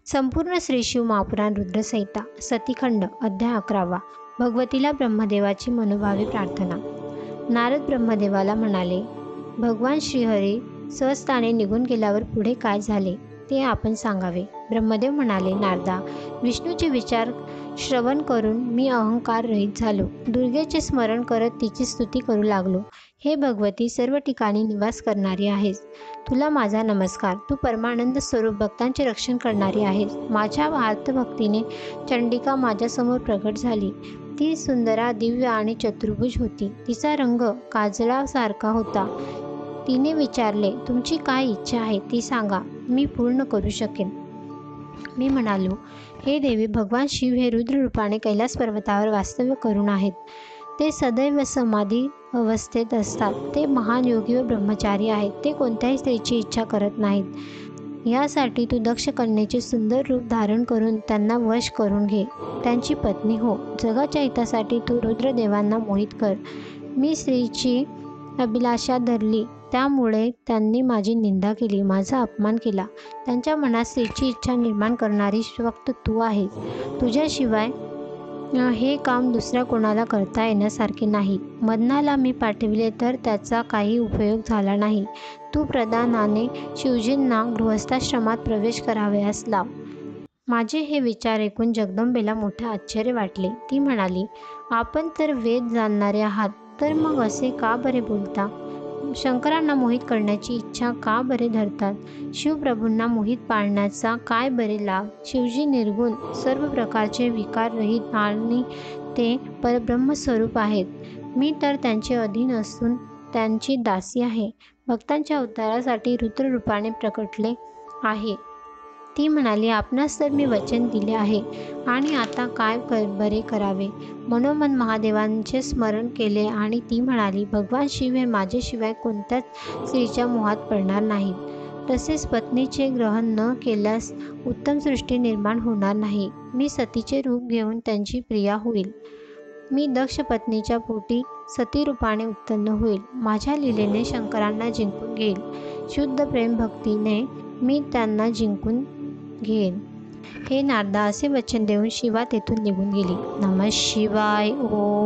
संपूर्ण श्री शिव महापुराण रुद्रसंहिता सतीखंड अध्याय 11 भगवतीला ब्रह्मदेवाची मनोभावे प्रार्थना। नारद ब्रह्मदेवाला म्हणाले, भगवान श्रीहरी सहजताने निघून गेल्यावर पुढे काय झाले ते आपण सांगावे। ब्रह्मदेव म्हणाले, नारदा, विष्णूचे विचार श्रवण करून मी अहंकार रहित झालो। दुर्गेचे स्मरण करत तिची स्तुती करू लागलो। हे भगवती, सर्व ठिकाणी निवास करणारी आहेस, तुला माझा नमस्कार। तू परमानंद स्वरूप भक्तांचे रक्षण करणारी आहेस। माझ्या आर्तभक्तीने चंडिका माझ्यासमोर प्रकट झाली। ती सुंदरा, दिव्य आणि चतुर्भुज होती। तिचा रंग काजळासारखा होता। तिने विचारले, तुमची काय इच्छा आहे ती सांगा, मी पूर्ण करू शकेन। मी म्हणालो, हे देवी, भगवान शिव हे रुद्र रूपाने कैलास पर्वतावर वास्तव्य करून आहेत। ते सदैव समाधी अवस्थेत असतात। ते महान योगी व ब्रह्मचारी आहेत। ते कोणत्याही स्त्रीची इच्छा करत नाहीत। यासाठी तू दक्ष कन्येचे सुंदर रूप धारण करून त्यांना वश करून घे, त्यांची पत्नी हो। जगाच्या हितासाठी तू रुद्रदेवांना मोहित कर। मी स्त्रीची अभिलाषा धरली, त्यामुळे त्यांनी माझी निंदा केली, माझा अपमान केला। त्यांच्या मनात स्त्रीची इच्छा निर्माण करणारी फक्त तू आहेस। तुझ्याशिवाय हे काम दुसऱ्या कोणाला करता येण्यासारखे नाही। मदनाला मी पाठविले तर त्याचा काही उपयोग झाला नाही। तू प्रधानाने शिवजींना गृहस्थाश्रमात प्रवेश करावयास लाव। माझे हे विचार ऐकून जगदंबेला मोठे आश्चर्य वाटले। ती म्हणाली, आपण तर वेद जाणणारे आहात, तर मग असे का बरे बोलता? शंकरांना मोहित करण्याची इच्छा का बरे धरतात? शिवप्रभूंना मोहित पाडण्याचा काय बरे लाभ? शिवजी निर्गुण, सर्व प्रकारचे विकार रहित आणि ते परब्रह्मस्वरूप आहेत। मी तर त्यांचे अधीन असून त्यांची दासी आहे। भक्तांच्या उद्धारासाठी रुद्ररूपाने प्रकटले आहे। ती म्हणाली, आपणास तर मी वचन दिले आहे, आणि आता काय बरे करावे? मनोमन महादेवांचे स्मरण केले आणि ती म्हणाली, भगवान शिव हे माझ्याशिवाय कोणत्याच स्त्रीच्या मोहात पडणार नाहीत। तसेच पत्नीचे ग्रहण न केल्यास उत्तम सृष्टी निर्माण होणार नाही। मी सतीचे रूप घेऊन त्यांची प्रिया होईल। मी दक्ष पत्नीच्या पोटी सतीरूपाने उत्पन्न होईल। माझ्या लीलेने शंकरांना जिंकून घेईल। शुद्ध प्रेम भक्तीने मी त्यांना जिंकून घेईन। हे नारदा, असे वचन देऊन शिवा तेथून निघून गेली। नमः शिवाय। ओम